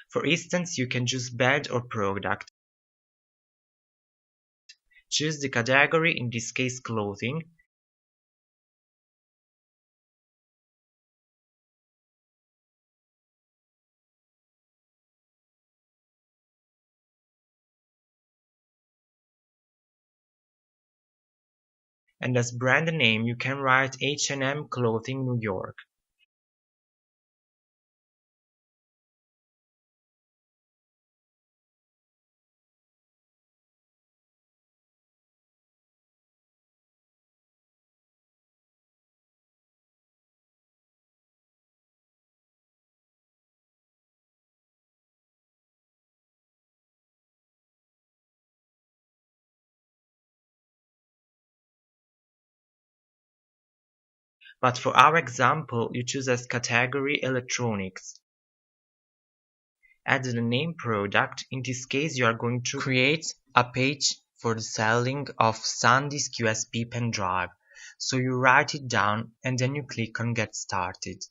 For instance, you can choose bed or product. Choose the category, in this case clothing, and as brand name you can write H&M Clothing New York. But for our example, you choose as category electronics. Add the name product. In this case, you are going to create a page for the selling of SanDisk USB pen drive. So you write it down and then you click on Get Started.